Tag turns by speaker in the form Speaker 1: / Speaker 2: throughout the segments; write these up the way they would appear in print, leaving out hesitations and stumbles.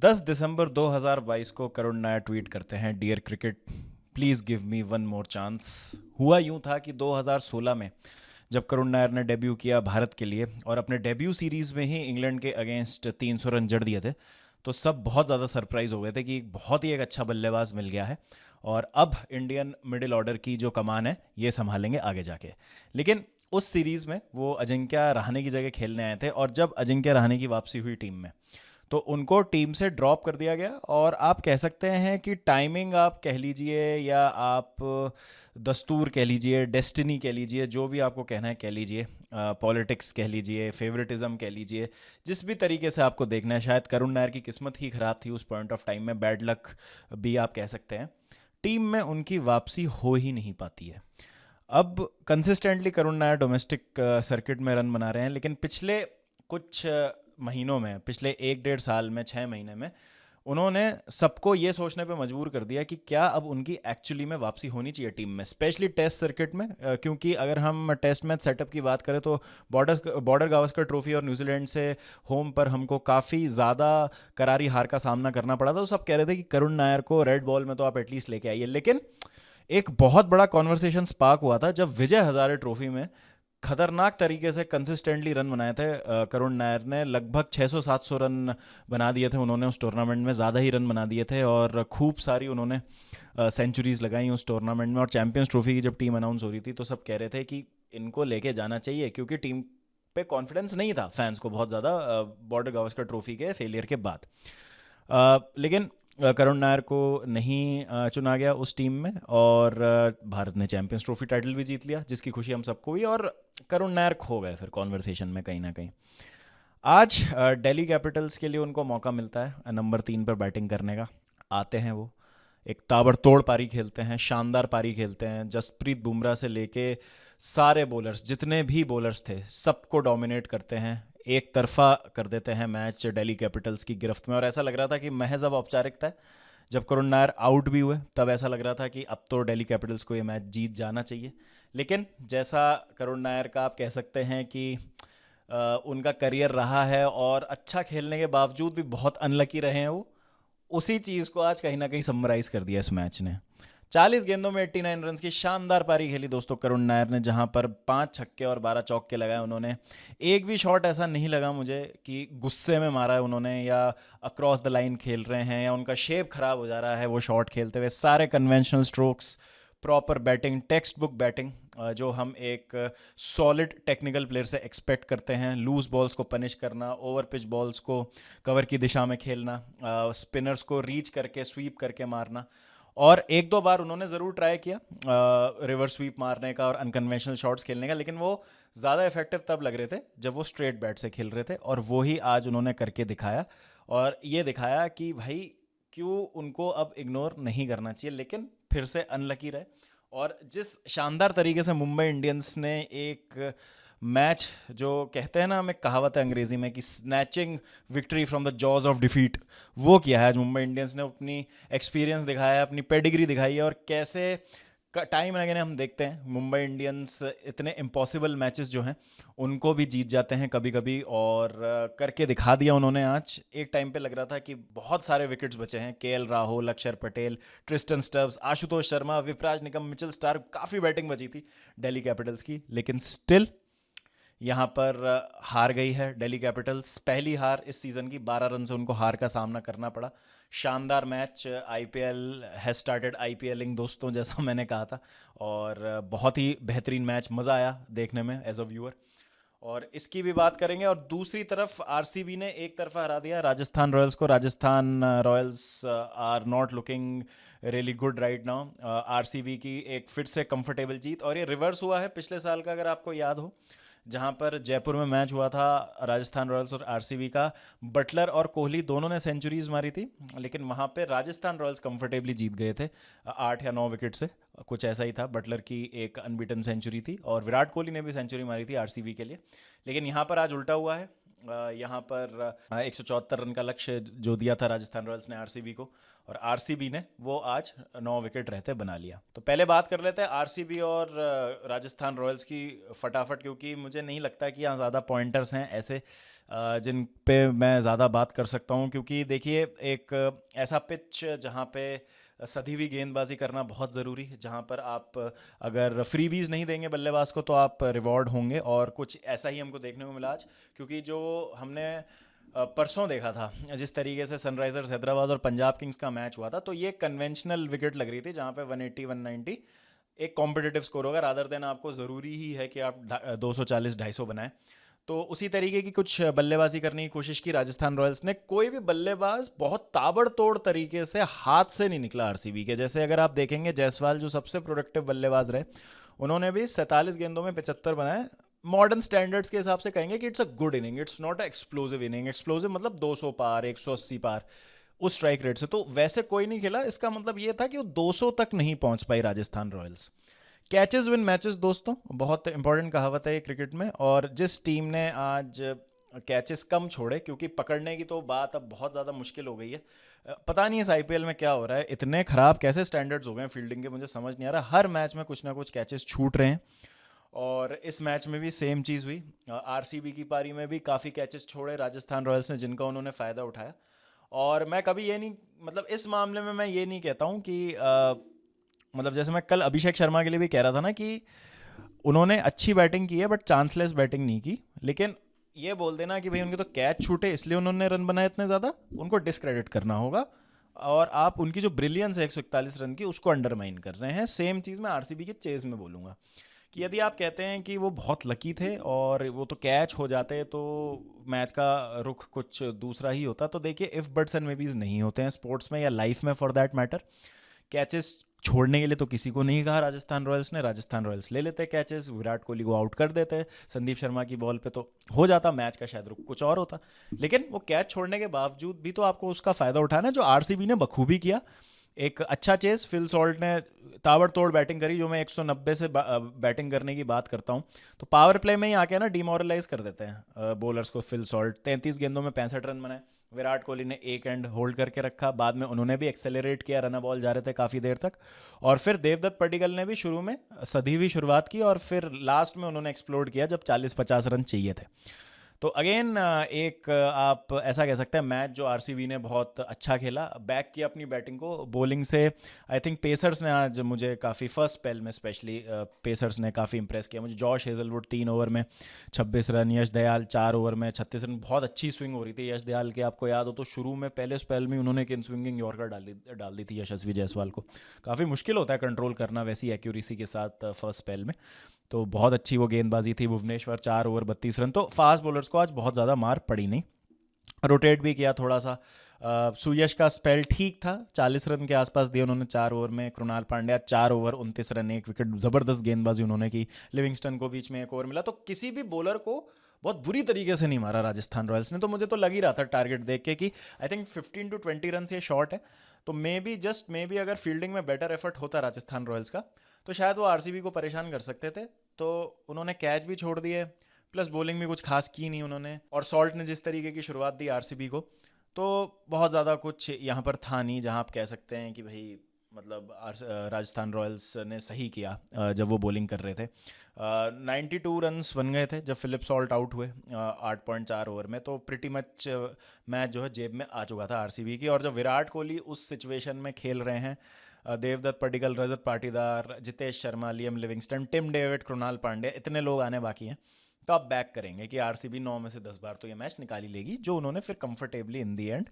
Speaker 1: 10 दिसंबर 2022 को करुण नायर ट्वीट करते हैं, dear cricket please give me one more chance. हुआ यूं था कि 2016 में जब करुण नायर ने डेब्यू किया भारत के लिए और अपने डेब्यू सीरीज़ में ही इंग्लैंड के अगेंस्ट 300 रन जड़ दिए थे, तो सब बहुत ज़्यादा सरप्राइज़ हो गए थे कि बहुत ही एक अच्छा बल्लेबाज मिल गया है और अब इंडियन मिडिल ऑर्डर की जो कमान है ये संभालेंगे आगे जाके। लेकिन उस सीरीज़ में वो अजिंक्य रहाणे की जगह खेलने आए थे और जब अजिंक्य रहाणे की वापसी हुई टीम में तो उनको टीम से ड्रॉप कर दिया गया। और आप कह सकते हैं कि टाइमिंग आप कह लीजिए या आप दस्तूर कह लीजिए, डेस्टिनी कह लीजिए, जो भी आपको कहना है कह लीजिए, पॉलिटिक्स कह लीजिए, फेवरेटिज्म कह लीजिए, जिस भी तरीके से आपको देखना है, शायद करुण नायर की किस्मत ही खराब थी उस पॉइंट ऑफ टाइम में, बैड लक भी आप कह सकते हैं। टीम में उनकी वापसी हो ही नहीं पाती है। अब consistently Karun Nair domestic circuit में रन बना रहे हैं, लेकिन पिछले कुछ महीनों में, पिछले 1 डेढ़ साल में, 6 महीने में उन्होंने सबको ये सोचने पे मजबूर कर दिया कि क्या अब उनकी एक्चुअली में वापसी होनी चाहिए टीम में, स्पेशली टेस्ट सर्किट में। क्योंकि अगर हम टेस्ट मैच सेटअप की बात करें तो बॉर्डर गावस्कर ट्रॉफी और न्यूजीलैंड से होम पर हमको काफ़ी ज़्यादा करारी हार का सामना करना पड़ा था। तो सब कह रहे थे कि करुण नायर को रेड बॉल में तो आप एटलीस्ट लेके आइए। लेकिन एक बहुत बड़ा कॉन्वर्सेशन स्पार्क हुआ था जब विजय हजारे ट्रॉफी में खतरनाक तरीके से कंसिस्टेंटली रन बनाए थे करुण नायर ने। लगभग 600-700 रन बना दिए थे उन्होंने उस टूर्नामेंट में, ज़्यादा ही रन बना दिए थे और खूब सारी उन्होंने सेंचुरीज लगाई उस टूर्नामेंट में। और चैंपियंस ट्रॉफी की जब टीम अनाउंस हो रही थी तो सब कह रहे थे कि इनको लेके जाना चाहिए, क्योंकि टीम पे कॉन्फिडेंस नहीं था फैंस को बहुत ज़्यादा बॉर्डर गावस्कर ट्रॉफी के फेलियर के बाद। लेकिन करुण नायर को नहीं चुना गया उस टीम में और भारत ने चैंपियंस ट्रॉफी टाइटल भी जीत लिया, जिसकी खुशी हम सबको हुई। और करुण नायर खो गए फिर कॉन्वर्सेशन में कहीं ना कहीं। आज दिल्ली कैपिटल्स के लिए उनको मौका मिलता है नंबर 3 पर बैटिंग करने का। आते हैं वो, एक ताबड़तोड़ पारी खेलते हैं, शानदार पारी खेलते हैं। जसप्रीत बुमराह से लेके सारे बॉलर्स, जितने भी बॉलर्स थे, सबको डोमिनेट करते हैं, एक तरफा कर देते हैं मैच दिल्ली कैपिटल्स की गिरफ्त में। और ऐसा लग रहा था कि महज अब औपचारिकता है। जब करुण नायर आउट भी हुए तब ऐसा लग रहा था कि अब तो दिल्ली कैपिटल्स को ये मैच जीत जाना चाहिए। लेकिन जैसा करुण नायर का आप कह सकते हैं कि उनका करियर रहा है और अच्छा खेलने के बावजूद भी बहुत अनलकी रहे हैं वो, उसी चीज़ को आज कहीं ना कहीं समराइज कर दिया इस मैच ने। 40 गेंदों में 89 रन की शानदार पारी खेली दोस्तों करुण नायर ने, जहां पर 5 छक्के और 12 चौके लगाए उन्होंने। एक भी शॉट ऐसा नहीं लगा मुझे कि गुस्से में मारा है उन्होंने या अक्रॉस द लाइन खेल रहे हैं या उनका शेप खराब हो जा रहा है वो शॉट खेलते हुए। सारे conventional strokes, proper batting, text book batting, जो हम एक सॉलिड टेक्निकल प्लेयर से एक्सपेक्ट करते हैं। लूज बॉल्स को पनिश करना, ओवर पिच बॉल्स को कवर की दिशा में खेलना, स्पिनर्स को रीच करके स्वीप करके मारना। और 1-2 बार उन्होंने ज़रूर ट्राई किया रिवर्स स्वीप मारने का और अनकन्वेंशनल शॉट्स खेलने का, लेकिन वो ज़्यादा इफेक्टिव तब लग रहे थे जब वो स्ट्रेट बैट से खेल रहे थे। और वो ही आज उन्होंने करके दिखाया और ये दिखाया कि भाई क्यों उनको अब इग्नोर नहीं करना चाहिए। लेकिन फिर से अनलकी रहे और जिस शानदार तरीके से मुंबई इंडियंस ने एक मैच, जो कहते हैं ना, हमें कहावत है अंग्रेजी में कि snatching victory from the jaws of defeat, वो किया है आज मुंबई इंडियंस ने। अपनी एक्सपीरियंस दिखाया है, अपनी पेडिग्री दिखाई है और कैसे टाइम अगेन हम देखते हैं मुंबई इंडियंस इतने इम्पॉसिबल मैचेस जो हैं उनको भी जीत जाते हैं कभी कभी। और करके दिखा दिया उन्होंने आज। एक टाइम पे लग रहा था कि बहुत सारे विकेट्स बचे हैं, केएल राहुल, अक्षर Patel, Tristan Stubbs, Ashutosh Sharma, Vipraj Nikam, Mitchell Starc, काफ़ी बैटिंग बची थी दिल्ली कैपिटल्स की। लेकिन स्टिल यहाँ पर हार गई है दिल्ली कैपिटल्स। पहली हार इस सीज़न की, 12 रन से उनको हार का सामना करना पड़ा। शानदार मैच, आईपीएल हैज़ स्टार्टेड आईपीएलिंग दोस्तों, जैसा मैंने कहा था। और बहुत ही बेहतरीन मैच, मज़ा आया देखने में एज अ व्यूअर। और इसकी भी बात करेंगे। और दूसरी तरफ आरसीबी ने एक तरफा हरा दिया राजस्थान रॉयल्स को। Rajasthan Royals are not looking really good right now. RCB की एक फिर से कंफर्टेबल जीत, और ये रिवर्स हुआ है पिछले साल का, अगर आपको याद हो, जहां पर जयपुर में मैच हुआ था राजस्थान रॉयल्स और आरसीबी का। बटलर और कोहली दोनों ने सेंचुरीज मारी थी, लेकिन वहां पे राजस्थान रॉयल्स कंफर्टेबली जीत गए थे 8 या 9 विकेट से, कुछ ऐसा ही था। बटलर की एक अनबीटन सेंचुरी थी और विराट कोहली ने भी सेंचुरी मारी थी आरसीबी के लिए। लेकिन यहाँ पर आज उल्टा हुआ है। यहाँ पर 174 रन का लक्ष्य जो दिया था राजस्थान रॉयल्स ने आरसीबी को, और आरसीबी ने वो आज 9 विकेट रहते बना लिया। तो पहले बात कर लेते हैं आरसीबी और राजस्थान रॉयल्स की फटाफट, क्योंकि मुझे नहीं लगता कि यहाँ ज़्यादा पॉइंटर्स हैं ऐसे जिन पे मैं ज़्यादा बात कर सकता हूँ। क्योंकि देखिए, एक ऐसा पिच जहाँ पे सधी हुई गेंदबाजी करना बहुत ज़रूरी है, जहाँ पर आप अगर फ्रीबीज नहीं देंगे बल्लेबाज को तो आप रिवॉर्ड होंगे, और कुछ ऐसा ही हमको देखने को मिला आज। क्योंकि जो हमने परसों देखा था जिस तरीके से सनराइजर्स हैदराबाद और पंजाब किंग्स का मैच हुआ था, तो ये कन्वेंशनल विकेट लग रही थी जहाँ पे 180 190 एक कॉम्पिटिटिव स्कोर होगा, रादर देन आपको ज़रूरी ही है कि आप 240 250 बनाएं। तो उसी तरीके की कुछ बल्लेबाजी करने की कोशिश की राजस्थान रॉयल्स ने। कोई भी बल्लेबाज बहुत ताबड़तोड़ तरीके से हाथ से नहीं निकला आरसीबी के। जैसे अगर आप देखेंगे, जायसवाल जो सबसे प्रोडक्टिव बल्लेबाज रहे, उन्होंने भी 47 गेंदों में 75 बनाए। मॉडर्न स्टैंडर्ड्स के हिसाब से कहेंगे कि it's a good inning, it's not a explosive inning. Explosive मतलब 200 पार, 180 पार उस स्ट्राइक रेट से। तो वैसे कोई नहीं खेला। इसका मतलब ये था कि वो 200 तक नहीं पहुंच पाई Rajasthan Royals. Catches win matches दोस्तों, बहुत इंपॉर्टेंट कहावत है ये क्रिकेट में। और जिस टीम ने आज कैचेस कम छोड़े, क्योंकि पकड़ने की तो बात अब बहुत ज़्यादा मुश्किल हो गई है। पता नहीं इस आईपीएल में क्या हो रहा है, इतने ख़राब कैसे स्टैंडर्ड्स हो गए हैं फील्डिंग के, मुझे समझ नहीं आ रहा। हर मैच में कुछ ना कुछ कैचेस छूट रहे हैं, और इस मैच में भी सेम चीज़ हुई। आरसीबी की पारी में भी काफ़ी कैचेस छोड़े राजस्थान रॉयल्स ने, जिनका उन्होंने फ़ायदा उठाया। और मैं कभी ये नहीं, मतलब इस मामले में मैं ये नहीं कहता हूँ कि मतलब जैसे मैं कल अभिषेक शर्मा के लिए भी कह रहा था ना कि उन्होंने अच्छी बैटिंग की है बट चांसलेस बैटिंग नहीं की। लेकिन ये बोल देना कि भाई उनके तो कैच छूटे इसलिए उन्होंने रन बनाए इतने ज़्यादा, उनको डिसक्रेडिट करना होगा। और आप उनकी जो ब्रिलियंस है 141 रन की, उसको अंडरमाइन कर रहे हैं। सेम चीज़ मैं आरसीबी के चेज में बोलूँगा कि यदि आप कहते हैं कि वो बहुत लकी थे और वो तो कैच हो जाते तो मैच का रुख कुछ दूसरा ही होता, तो देखिए, इफ़ बट्स एंड मेबीज नहीं होते हैं स्पोर्ट्स में या लाइफ में फॉर दैट मैटर। कैचेस छोड़ने के लिए तो किसी को नहीं कहा राजस्थान रॉयल्स ने। राजस्थान रॉयल्स ले लेते कैचेस, विराट कोहली को आउट कर देते संदीप शर्मा की बॉल पे, तो हो जाता मैच का शायद रुख कुछ और होता। लेकिन वो कैच छोड़ने के बावजूद भी तो आपको उसका फ़ायदा उठाना, जो आरसीबी ने बखूबी किया। एक अच्छा चेस, फिल सॉल्ट ने ताबड़तोड़ बैटिंग करी, जो मैं 190 से बैटिंग करने की बात करता हूँ। तो पावर प्ले में ही आके ना डिमोरलाइज कर देते हैं बॉलर्स को। फिल सॉल्ट 33 गेंदों में 65 रन बनाए। विराट कोहली ने एक एंड होल्ड करके रखा, बाद में उन्होंने भी एक्सेलरेट किया, रन बॉल जा रहे थे काफ़ी देर तक। और फिर देवदत्त पडिक्कल ने भी शुरू में सधी हुई शुरुआत की, और फिर लास्ट में उन्होंने एक्सप्लोड किया जब 40-50 रन चाहिए थे। तो अगेन एक आप ऐसा कह सकते हैं मैच जो आरसीबी ने बहुत अच्छा खेला, बैक किया अपनी बैटिंग को बॉलिंग से। आई थिंक पेसर्स ने आज मुझे काफ़ी, फर्स्ट स्पेल में स्पेशली पेसर्स ने काफ़ी इंप्रेस किया मुझे। जॉश हेजलवुड 3 ओवर में 26 रन, यश दयाल 4 ओवर में 36 रन। बहुत अच्छी स्विंग हो रही थी यश दयाल की, आपको याद हो तो शुरू में पहले स्पेल में उन्होंने एक इन स्विंगिंग यॉर्कर डाल दी थी यशस्वी जायसवाल को। काफ़ी मुश्किल होता है कंट्रोल करना वैसी एक्यूरेसी के साथ फर्स्ट स्पेल में। तो बहुत अच्छी वो गेंदबाजी थी। Bhuvneshwar 4 over 32 run. तो फास्ट बॉलर्स को आज बहुत ज़्यादा मार पड़ी नहीं। रोटेट भी किया थोड़ा सा। सुयश का स्पेल ठीक था, 40 रन के आसपास दिए उन्होंने 4 ओवर में। Krunal Pandya 4 over 29 run, 1 wicket, ज़बरदस्त गेंदबाजी उन्होंने की। लिविंगस्टन को बीच में 1 ओवर मिला। तो किसी भी बॉलर को बहुत बुरी तरीके से नहीं मारा राजस्थान रॉयल्स ने। तो मुझे तो लग ही रहा था टारगेट देख के कि आई थिंक 15 to 20 रन ये शॉर्ट है। तो may B, just may be, अगर फील्डिंग में बेटर एफर्ट होता राजस्थान रॉयल्स का, तो शायद वो आरसीबी को परेशान कर सकते थे। तो उन्होंने कैच भी छोड़ दिए, प्लस बॉलिंग भी कुछ खास की नहीं उन्होंने। और सॉल्ट ने जिस तरीके की शुरुआत दी आरसीबी को, तो बहुत ज़्यादा कुछ यहाँ पर था नहीं जहाँ आप कह सकते हैं कि भाई मतलब राजस्थान रॉयल्स ने सही किया जब वो बॉलिंग कर रहे थे। 92 रन्स बन गए थे जब फिलिप सॉल्ट आउट हुए 8.4 ओवर में। तो प्रिटी मच मैच जो है जेब में आ चुका था आरसीबी की। और जब विराट कोहली उस सिचुएशन में खेल रहे हैं, Devdutt Padikkal, Rajat Patidar, Jitesh Sharma, Liam Livingstone, Tim David, Krunal Pandya, इतने लोग आने बाकी हैं, तो आप बैक करेंगे कि आरसीबी 9 में से 10 बार तो ये मैच निकाल ही लेगी, जो उन्होंने फिर कंफर्टेबली इन दी एंड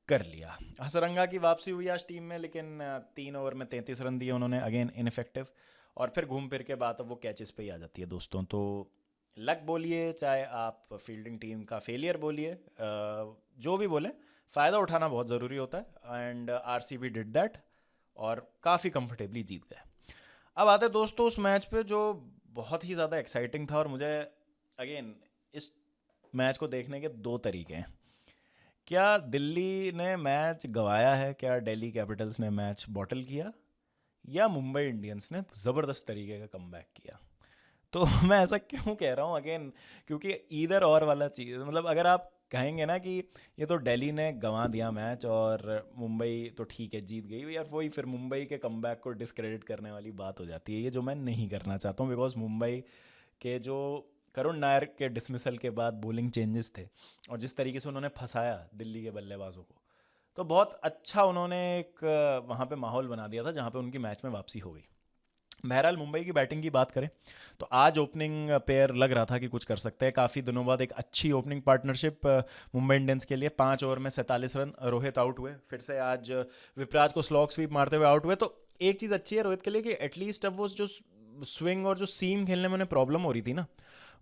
Speaker 1: कर लिया। हसरंगा की वापसी हुई आज टीम में, लेकिन 3 ओवर में 33 रन दिए उन्होंने, अगेन इनफेक्टिव। और फिर घूम फिर के बात अब वो कैचेस पे ही आ जाती है दोस्तों। तो लक बोलिए, चाहे आप फील्डिंग टीम का फेलियर बोलिए, जो भी बोले, फ़ायदा उठाना बहुत ज़रूरी होता है। एंड आरसीबी डिड दैट और काफ़ी कंफर्टेबली जीत गए। अब आते दोस्तों उस मैच पे जो बहुत ही ज़्यादा एक्साइटिंग था। और मुझे अगेन इस मैच को देखने के 2 तरीके हैं। क्या दिल्ली ने मैच गंवाया है, क्या दिल्ली कैपिटल्स ने मैच बॉटल किया, या मुंबई इंडियंस ने ज़बरदस्त तरीके का कमबैक किया। तो मैं ऐसा क्यों कह रहा हूँ अगेन, क्योंकि ईदर और वाला चीज़, मतलब अगर आप कहेंगे ना कि ये तो दिल्ली ने गंवा दिया मैच और मुंबई तो ठीक है जीत गई यार, वही फिर मुंबई के कमबैक को डिस्क्रेडिट करने वाली बात हो जाती है, ये जो मैं नहीं करना चाहता हूँ। बिकॉज मुंबई के जो करुण नायर के डिसमिसल के बाद बॉलिंग चेंजेस थे और जिस तरीके से उन्होंने फंसाया दिल्ली के बल्लेबाजों को, तो बहुत अच्छा उन्होंने एक वहाँ पे माहौल बना दिया था जहाँ पे उनकी मैच में वापसी हो गई। बहरहाल मुंबई की बैटिंग की बात करें तो आज ओपनिंग पेयर लग रहा था कि कुछ कर सकते हैं, काफ़ी दिनों बाद एक अच्छी ओपनिंग पार्टनरशिप मुंबई इंडियंस के लिए। 5 ओवर में 47 रन, रोहित आउट हुए फिर से आज, विपराज को स्लॉग स्वीप मारते हुए आउट हुए। तो एक चीज़ अच्छी है रोहित के लिए कि एटलीस्ट अब वो जो स्विंग और जो सीम खेलने में उन्हें प्रॉब्लम हो रही थी ना,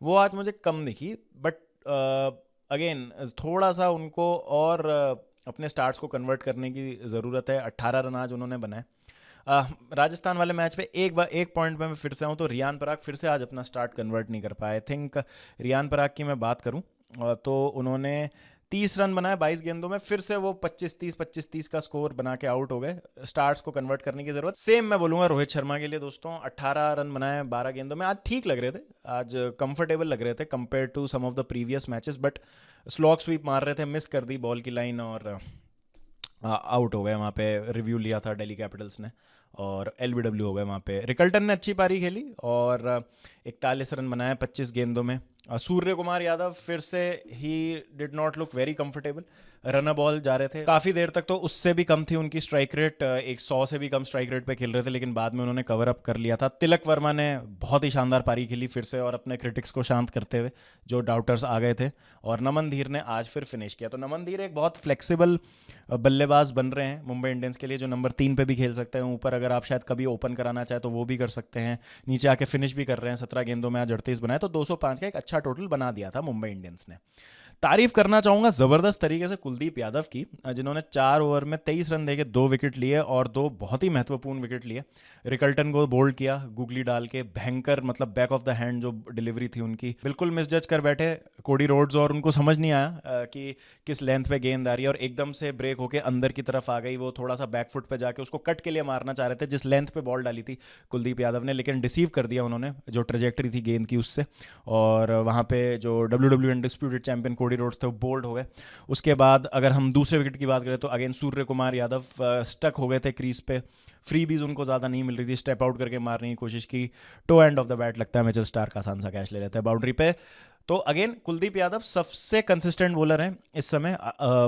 Speaker 1: वो आज मुझे कम दिखी। बट अगेन थोड़ा सा उनको और अपने स्टार्ट्स को कन्वर्ट करने की ज़रूरत है। 18 रन आज उन्होंने बनाए। राजस्थान वाले मैच पे एक पॉइंट पे मैं फिर से आऊँ तो रियान पराग फिर से आज अपना स्टार्ट कन्वर्ट नहीं कर पाए। आई थिंक रियान पराग की मैं बात करूँ तो उन्होंने 30 रन बनाए 22 गेंदों में, फिर से वो 25-30 का स्कोर बना के आउट हो गए। स्टार्ट्स को कन्वर्ट करने की जरूरत सेम मैं बोलूँगा रोहित शर्मा के लिए दोस्तों। 18 रन बनाए 12 गेंदों में, आज ठीक लग रहे थे, आज कंफर्टेबल लग रहे थे compare to some of the previous matches. But slog sweep मार रहे थे, मिस कर दी बॉल की लाइन और आउट हो गए। वहाँ पे रिव्यू लिया था दिल्ली कैपिटल्स ने और एलबीडब्ल्यू हो गए वहाँ पे। रिकल्टन ने अच्छी पारी खेली और 41 रन बनाए 25 गेंदों में। सूर्य कुमार यादव फिर से he did not look very comfortable, runner ball जा रहे थे काफ़ी देर तक, तो उससे भी कम थी उनकी स्ट्राइक रेट, 100 से भी कम स्ट्राइक रेट पे खेल रहे थे, लेकिन बाद में उन्होंने कवर अप कर लिया था। तिलक वर्मा ने बहुत ही शानदार पारी खेली फिर से और अपने क्रिटिक्स को शांत करते हुए, जो डाउटर्स आ गए थे। और नमन धीर ने आज फिर फिनिश किया। तो नमन धीर एक बहुत फ्लेक्सिबल बल्लेबाज बन रहे हैं मुंबई इंडियंस के लिए, जो नंबर 3 पे भी खेल सकते हैं। ऊपर अगर आप शायद कभी ओपन कराना चाहे तो वो भी कर सकते हैं, नीचे आके फिनिश भी कर रहे हैं। 17 गेंदों में आज 38 बनाए, तो 205 का एक अच्छा टोटल बना दिया था मुंबई इंडियंस ने। तारीफ करना चाहूंगा जबरदस्त तरीके से कुलदीप यादव की, जिन्होंने 4 ओवर में 23 रन देके 2 विकेट लिए और 2 बहुत ही महत्वपूर्ण विकेट लिए। रिकल्टन को बोल्ड किया गुगली डाल के, भयंकर मतलब बैक ऑफ द हैंड जो डिलीवरी थी उनकी, बिल्कुल मिसजज कर बैठे कोडी रोड्स, और उनको समझ नहीं आया कि किस लेंथ पे गेंद आ रही है, और एकदम से ब्रेक होके अंदर की तरफ आ गई। वो थोड़ा सा बैक फुट पे जाके उसको कट के लिए मारना चाह रहे थे जिस लेंथ पे बॉल डाली थी कुलदीप यादव ने, लेकिन डिसीव कर दिया उन्होंने जो ट्रेजेक्टरी थी गेंद की उससे। और वहाँ पे जो WWE undisputed champion Cody Rhodes थे वो बोल्ड हो गए। उसके बाद अगर हम दूसरे विकेट की बात करें तो अगेन सूर्य कुमार यादव स्टक हो गए थे क्रीज पे, फ्री बीज उनको ज़्यादा नहीं मिल रही थी, स्टेप आउट करके मारने की कोशिश की, toe end of the bat लगता है मिचेल स्टार्क का आसान सा कैच ले लेते हैं बाउंड्री पे। तो अगेन कुलदीप यादव सबसे कंसिस्टेंट बॉलर हैं इस समय,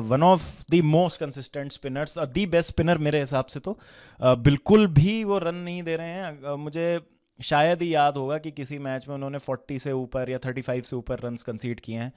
Speaker 1: one of the most consistent spinners, the best spinner मेरे हिसाब से। तो बिल्कुल भी वो रन नहीं दे रहे हैं। मुझे शायद ही याद होगा कि किसी मैच में उन्होंने 40 से ऊपर या 35 से ऊपर रन्स कंसीड किए हैं।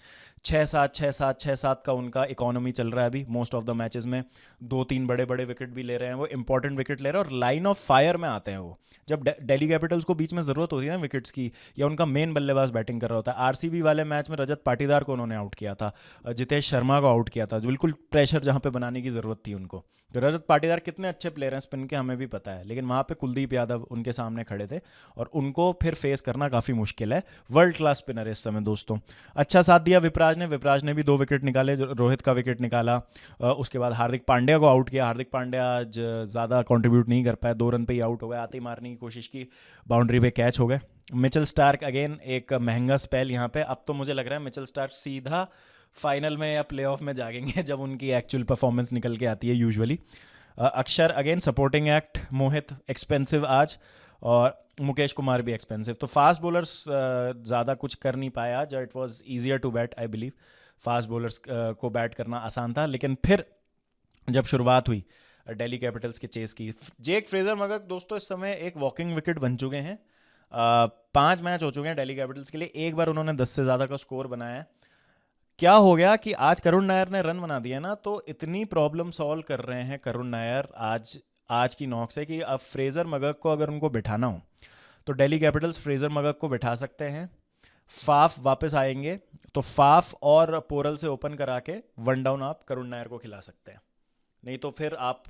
Speaker 1: 6-7 का उनका इकोनॉमी चल रहा है अभी मोस्ट ऑफ द मैचेस में। 2-3 बड़े बड़े विकेट भी ले रहे हैं वो, इंपॉर्टेंट विकेट ले रहे हैं और लाइन ऑफ फायर में आते हैं वो। जब दिल्ली कैपिटल्स को बीच में ज़रूरत होती है ना विकेट्स की, या उनका मेन बल्लेबाज बैटिंग कर रहा होता है। आरसीबी वाले मैच में रजत पाटीदार को उन्होंने आउट किया था, जितेश शर्मा को आउट किया था, बिल्कुल प्रेशर जहाँ पे बनाने की ज़रूरत थी उनको। तो रजत पाटीदार कितने अच्छे प्लेयर हैं स्पिन के हमें भी पता है, लेकिन वहाँ पे कुलदीप यादव उनके सामने खड़े थे और उनको फिर फेस करना काफ़ी मुश्किल है। वर्ल्ड क्लास स्पिनर है इस समय दोस्तों। अच्छा साथ दिया विपराज ने भी 2 विकेट निकाले, रोहित का विकेट निकाला। उसके बाद हार्दिक पांड्या को आउट किया। हार्दिक पांड्या आज ज़्यादा कंट्रीब्यूट नहीं कर पाए, 2 रन पे ही आउट हो गए, आते ही मारने की कोशिश की, बाउंड्री पे कैच हो गए। मिचेल स्टार्क अगेन एक महंगा स्पेल यहाँ पे। अब तो मुझे लग रहा है मिचेल स्टार्क सीधा फाइनल में या प्लेऑफ में जागेंगे जब उनकी एक्चुअल परफॉर्मेंस निकल के आती है यूजुअली। अक्षर अगेन सपोर्टिंग एक्ट, मोहित एक्सपेंसिव आज, और मुकेश कुमार भी एक्सपेंसिव। तो फास्ट बॉलर्स ज़्यादा कुछ कर नहीं पाया आज। It was easier to bat I believe, fast bowlers को बैट करना आसान था। लेकिन फिर जब शुरुआत हुई दिल्ली कैपिटल्स के चेस की, जेक फ्रेजर मगक दोस्तों इस समय एक वॉकिंग विकेट बन चुके हैं। 5 मैच हो चुके हैं दिल्ली कैपिटल्स के लिए, एक बार उन्होंने 10 से ज़्यादा का स्कोर बनाया है। क्या हो गया कि आज करुण नायर ने रन बना दिया ना, तो इतनी प्रॉब्लम सॉल्व कर रहे हैं करुण नायर आज की नॉक से कि अब फ्रेजर मगक को अगर उनको बिठाना हो तो दिल्ली कैपिटल्स फ्रेजर मगक को बिठा सकते हैं। फाफ वापस आएंगे तो फाफ और पोरल से ओपन करा के 1 डाउन आप करुण नायर को खिला सकते हैं। नहीं तो फिर आप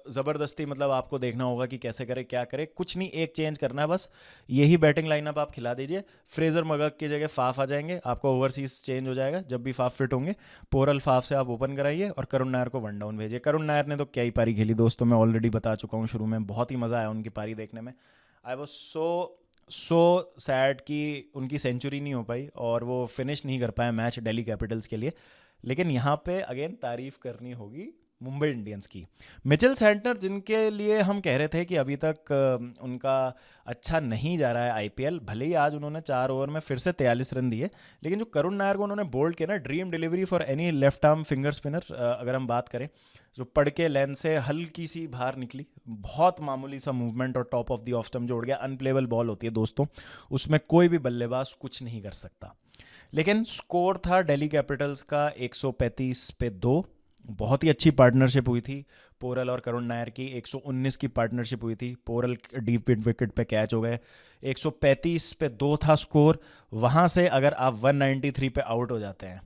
Speaker 1: ज़बरदस्ती, मतलब आपको देखना होगा कि कैसे करे क्या करे, कुछ नहीं, एक चेंज करना है बस, यही बैटिंग लाइनअप आप खिला दीजिए। फ्रेजर मगक की जगह फाफ आ जाएंगे, आपका ओवरसीज चेंज हो जाएगा जब भी फाफ फिट होंगे। पोरल फाफ से आप ओपन कराइए और करुण नायर को 1 डाउन भेजिए। करुण नायर ने तो क्या ही पारी खेली दोस्तों, मैं ऑलरेडी बता चुका हूँ शुरू में, बहुत ही मज़ा आया उनकी पारी देखने में। I was so so sad कि उनकी सेंचुरी नहीं हो पाई और वो फिनिश नहीं कर पाए मैच दिल्ली कैपिटल्स के लिए। लेकिन यहाँ पे अगेन तारीफ करनी होगी मुंबई इंडियंस की। मिचेल सैंटनर जिनके लिए हम कह रहे थे कि अभी तक उनका अच्छा नहीं जा रहा है आईपीएल, भले ही आज उन्होंने 4 ओवर में फिर से 43 रन दिए, लेकिन जो करुण नायर को उन्होंने बोल्ड किया ना, dream delivery for any left arm finger spinner, अगर हम बात करें, जो पड़ के लेन से हल्की सी बाहर निकली, बहुत मामूली सा मूवमेंट और top of the off stump जोड़ गया। अनप्लेबल बॉल होती है दोस्तों, उसमें कोई भी बल्लेबाज कुछ नहीं कर सकता। लेकिन स्कोर था दिल्ली कैपिटल्स का 135 पे 2। बहुत ही अच्छी पार्टनरशिप हुई थी पोरल और करुण नायर की। 119 की पार्टनरशिप हुई थी, पोरल डीप मिड विकेट पे कैच हो गए। 135 पे 2 था स्कोर। वहाँ से अगर आप 193 पे आउट हो जाते हैं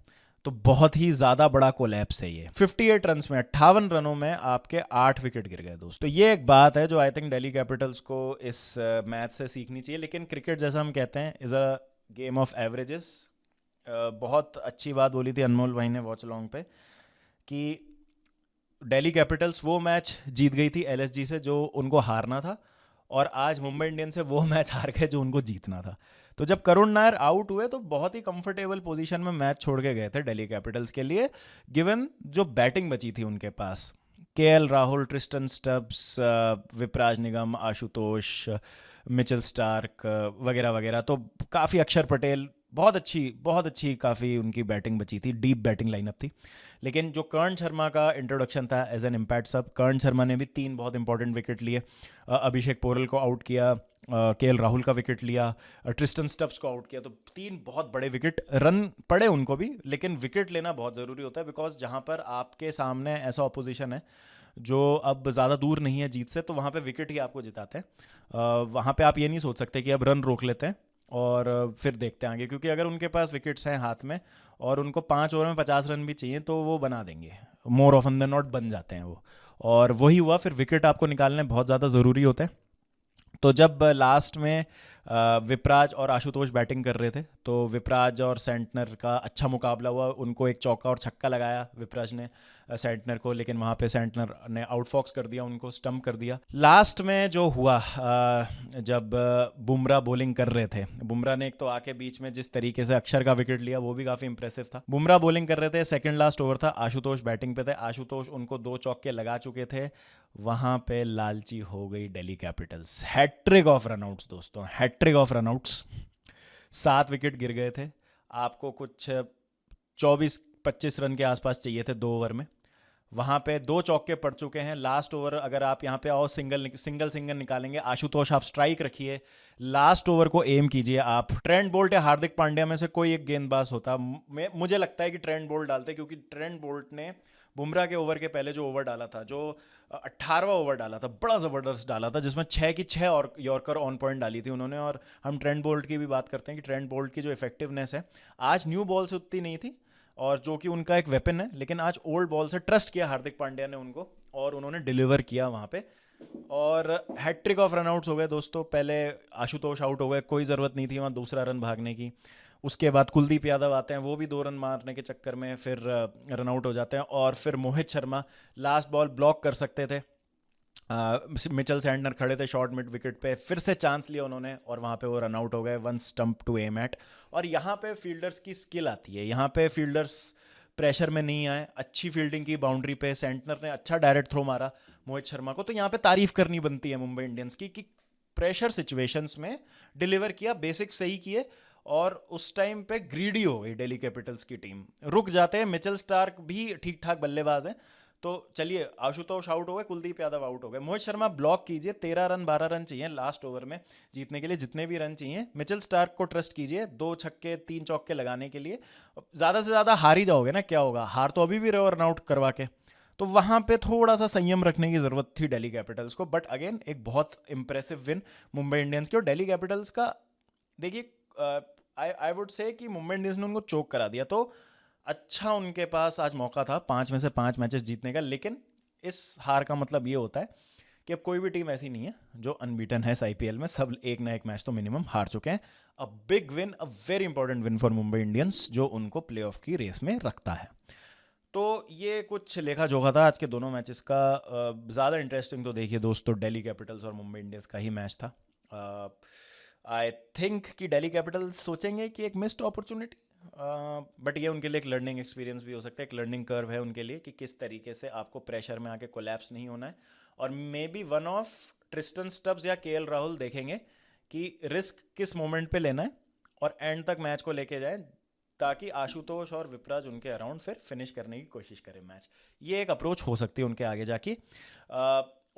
Speaker 1: तो बहुत ही ज़्यादा बड़ा कोलैप्स है ये। 58 रन में 58 रनों में आपके 8 विकेट गिर गए दोस्तों। तो ये एक बात है जो आई थिंक दिल्ली कैपिटल्स को इस मैच से सीखनी चाहिए। लेकिन क्रिकेट जैसा हम कहते हैं is a game of averages. बहुत अच्छी बात बोली थी अनमोल भाई ने वॉच लॉन्ग पे कि दिल्ली कैपिटल्स वो मैच जीत गई थी एलएसजी से जो उनको हारना था, और आज मुंबई इंडियंस से वो मैच हार गए जो उनको जीतना था। तो जब करुण नायर आउट हुए तो बहुत ही कंफर्टेबल पोजीशन में मैच छोड़ के गए थे दिल्ली कैपिटल्स के लिए, गिवन जो बैटिंग बची थी उनके पास। KL Rahul, Tristan Stubbs, Vipraj Nigam, Ashutosh, Mitchell Starc वगैरह वगैरह, तो काफ़ी, अक्षर पटेल, बहुत अच्छी काफ़ी उनकी बैटिंग बची थी, डीप बैटिंग लाइनअप थी। लेकिन जो कर्ण शर्मा का इंट्रोडक्शन था एज एन इम्पैक्ट सब, कर्ण शर्मा ने भी 3 बहुत इंपॉर्टेंट विकेट लिए। अभिषेक पोरल को आउट किया, केएल राहुल का विकेट लिया, ट्रिस्टन स्टब्स को आउट किया। तो 3 बहुत बड़े विकेट, रन पड़े उनको भी, लेकिन विकेट लेना बहुत ज़रूरी होता है, बिकॉज जहाँ पर आपके सामने ऐसा ऑपोजिशन है जो अब ज़्यादा दूर नहीं है जीत से, तो वहाँ पे विकेट ही आपको जिताते हैं। वहाँ पे आप ये नहीं सोच सकते कि अब रन रोक लेते हैं और फिर देखते हैं आगे, क्योंकि अगर उनके पास विकेट्स हैं हाथ में और उनको 5 ओवर में 50 रन भी चाहिए तो वो बना देंगे, मोर ऑफन देन नॉट बन जाते हैं वो। और वही हुआ, फिर विकेट आपको निकालने बहुत ज़्यादा ज़रूरी होते हैं। तो जब लास्ट में विपराज और आशुतोष बैटिंग कर रहे थे तो विपराज और सेंटनर का अच्छा मुकाबला हुआ। उनको एक चौका और छक्का लगाया विपराज ने सेंटनर को, लेकिन वहाँ पे सेंटनर ने आउटफॉक्स कर दिया, उनको स्टंप कर दिया। लास्ट में जो हुआ, जब बुमराह बॉलिंग कर रहे थे, बुमराह ने एक तो आके बीच में जिस तरीके से अक्षर का विकेट लिया वो भी काफ़ी इंप्रेसिव था। बुमराह बॉलिंग कर रहे थे, सेकंड लास्ट ओवर था, आशुतोष बैटिंग पे थे, आशुतोष उनको 2 चौके लगा चुके थे। वहाँ पे लालची हो गई Delhi Capitals. Hat trick of run outs दोस्तों, हैट्रिक ऑफ रनआउट्स। 7 विकेट गिर गए थे, आपको कुछ 24-25 रन के आसपास चाहिए थे 2 ओवर में। वहाँ पे 2 चौके पड़ चुके हैं। लास्ट ओवर अगर आप यहाँ पे आओ सिंगल निकालेंगे, आशुतोष आप स्ट्राइक रखिए, लास्ट ओवर को एम कीजिए आप। ट्रेंट बोल्ट या हार्दिक पांड्या में से कोई एक गेंदबाज होता, मुझे लगता है कि ट्रेंट बोल्ट डालते, क्योंकि ट्रेंट बोल्ट ने बुमराह के ओवर के पहले जो ओवर डाला था, जो 18वां ओवर डाला था, बड़ा ज़बरदस्त डाला था, जिसमें 6 की 6 और यॉर्कर ऑन पॉइंट डाली थी उन्होंने। और हम ट्रेंट बोल्ट की भी बात करते हैं कि ट्रेंट बोल्ट की जो इफेक्टिवनेस है आज न्यू बॉल से उतनी नहीं थी, और जो कि उनका एक वेपन है, लेकिन आज ओल्ड बॉल से ट्रस्ट किया हार्दिक पांड्या ने उनको और उन्होंने डिलीवर किया वहाँ पे, और हैट्रिक ऑफ रनआउट्स हो गए दोस्तों। पहले आशुतोष आउट हो गए, कोई ज़रूरत नहीं थी वहाँ दूसरा रन भागने की। उसके बाद कुलदीप यादव आते हैं, वो भी 2 रन मारने के चक्कर में फिर रन आउट हो जाते हैं, और फिर Mohit Sharma last ball block कर सकते थे। मिचेल सैंटनर खड़े थे शॉर्ट मिड विकेट पे, फिर से चांस लिया उन्होंने और वहाँ पे वो रन आउट हो गए, 1 स्टंप टू एम एट। और यहाँ पे फील्डर्स की स्किल आती है, यहाँ पे फील्डर्स प्रेशर में नहीं आए, अच्छी फील्डिंग की बाउंड्री पे, सेंटनर ने अच्छा डायरेक्ट थ्रो मारा मोहित शर्मा को। तो यहाँ पे तारीफ करनी बनती है मुंबई इंडियंस की कि प्रेशर सिचुएशंस में डिलीवर किया, बेसिक सही किए, और उस टाइम पे ग्रीडी हो गई दिल्ली कैपिटल्स की टीम, रुक जाते हैं। मिचेल स्टार्क भी ठीक ठाक बल्लेबाज हैं, तो चलिए आशुतोष आउट हो गए, कुलदीप यादव आउट हो गए, मोहित शर्मा ब्लॉक कीजिए, 13 रन 12 रन चाहिए लास्ट ओवर में जीतने के लिए, जितने भी रन चाहिए। मिचेल स्टार्क को ट्रस्ट कीजिए 2 छक्के 3 चौके लगाने के लिए, ज़्यादा से ज़्यादा हार ही जाओगे ना, क्या होगा, हार तो अभी भी रहे रन आउट करवा के। तो वहाँ पे थोड़ा सा संयम रखने की ज़रूरत थी दिल्ली कैपिटल्स को। बट अगेन एक बहुत इंप्रेसिव विन मुंबई इंडियंस की। और दिल्ली कैपिटल्स का देखिए, आई वुड से कि मुंबई इंडियंस ने उनको चोक करा दिया, तो अच्छा उनके पास आज मौका था 5 में से 5 मैचेस जीतने का। लेकिन इस हार का मतलब ये होता है कि अब कोई भी टीम ऐसी नहीं है जो अनबीटन है इस आईपीएल में, सब एक ना एक मैच तो मिनिमम हार चुके हैं। A big win, a very important win for Mumbai Indians, जो उनको प्लेऑफ की रेस में रखता है। तो ये कुछ लेखा जोखा था आज के दोनों मैचेस का। ज़्यादा इंटरेस्टिंग तो देखिए दोस्तों दिल्ली कैपिटल्स और मुंबई इंडियंस का ही मैच था। आई थिंक कि दिल्ली कैपिटल्स सोचेंगे कि एक मिस्ड अपॉर्चुनिटी, बट ये उनके लिए एक लर्निंग एक्सपीरियंस भी हो सकता है, एक लर्निंग कर्व है उनके लिए कि किस तरीके से आपको प्रेशर में आके कोलैप्स नहीं होना है। और may be one of Tristan Stubbs या केएल राहुल देखेंगे कि रिस्क किस मोमेंट पे लेना है और एंड तक मैच को लेके जाए, ताकि आशुतोष और विपराज उनके अराउंड फिर फिनिश करने की कोशिश करें मैच। ये एक अप्रोच हो सकती है उनके आगे जाके।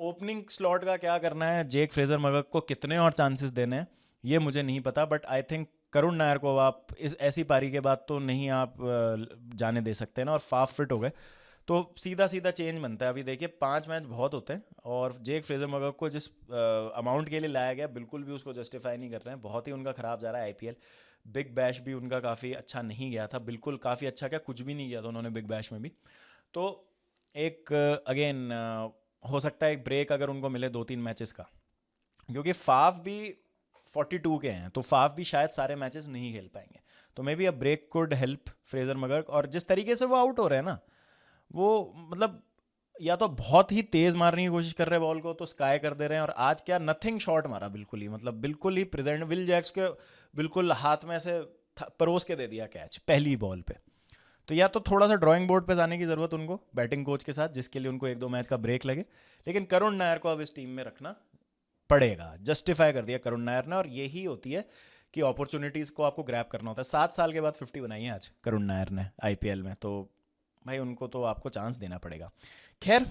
Speaker 1: ओपनिंग स्लॉट का क्या करना है, जेक फ्रेजर मगक को कितने और चांसेस देने हैं ये मुझे नहीं पता, but I think Karun Nair को आप इस ऐसी पारी के बाद तो नहीं आप जाने दे सकते ना, और फाफ फिट हो गए तो सीधा सीधा चेंज बनता है। अभी देखिए 5 मैच बहुत होते हैं, और जेक फ्रेजर मगक को जिस अमाउंट के लिए लाया गया बिल्कुल भी उसको जस्टिफाई नहीं कर रहे हैं। बहुत ही उनका ख़राब जा रहा है आईपीएल। बिग बैश भी उनका काफ़ी अच्छा नहीं गया था, बिल्कुल काफ़ी अच्छा क्या, कुछ भी नहीं किया था उन्होंने बिग बैश में भी। तो एक अगेन हो सकता है एक ब्रेक अगर उनको मिले 2-3 मैचेस का, क्योंकि फाफ भी 42 के हैं, तो फाफ भी शायद सारे मैचेस नहीं खेल पाएंगे। तो may be a break could help Fraser McGurk. और जिस तरीके से वो आउट हो रहे हैं ना, वो मतलब या तो बहुत ही तेज मारने की कोशिश कर रहे हैं बॉल को तो स्काई कर दे रहे हैं, और आज क्या नथिंग शॉट मारा, बिल्कुल ही मतलब बिल्कुल ही प्रेजेंट, विल जैक्स के बिल्कुल हाथ में से परोस के दे दिया कैच पहली बॉल पे। तो या तो थोड़ा सा ड्राइंग बोर्ड पे जाने की ज़रूरत उनको बैटिंग कोच के साथ, जिसके लिए उनको 1-2 मैच का ब्रेक लगे। लेकिन करुण नायर को अब इस टीम में रखना पड़ेगा, जस्टिफाई कर दिया करुण नायर ने। और यही होती है कि अपॉर्चुनिटीज़ को आपको ग्रैब करना होता है। 7 साल के बाद 50 बनाई है आज करुण नायर ने आईपीएल में, तो भाई उनको तो आपको चांस देना पड़ेगा। खैर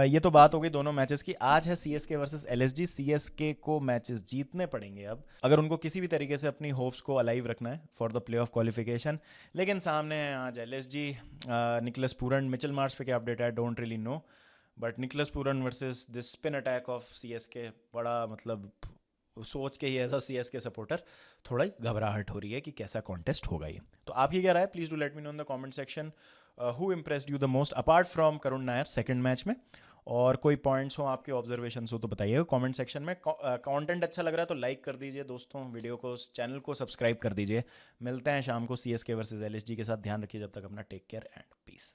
Speaker 1: ये तो बात हो गई दोनों मैचेस की। आज है सीएसके वर्सेस एलएसजी। सीएसके को मैचेस जीतने पड़ेंगे अब, अगर उनको किसी भी तरीके से अपनी होप्स को अलाइव रखना है for the play off qualification. लेकिन सामने है आज LSG. Nicholas Pooran, Mitchell Marsh पे क्या अपडेट है don't really know, but Nicholas Pooran versus this spin attack of CSK, बड़ा मतलब सोच के ही एज अ सीएसके सपोर्टर थोड़ा ही घबराहट हो रही है कि कैसा कॉन्टेस्ट होगा ये। तो आप ही क्या राय, please do let me know in the comment section. Who impressed you the most apart from Karun Nayar second match में, और कोई पॉइंट्स हो आपके ऑब्जर्वेशंस हो तो बताइएगा कमेंट सेक्शन में। कंटेंट अच्छा लग रहा है तो लाइक कर दीजिए दोस्तों, वीडियो को, चैनल को सब्सक्राइब कर दीजिए। मिलते हैं शाम को सीएसके वर्सेस एलएसजी के साथ। ध्यान रखिए जब तक अपना, टेक केयर एंड पीस।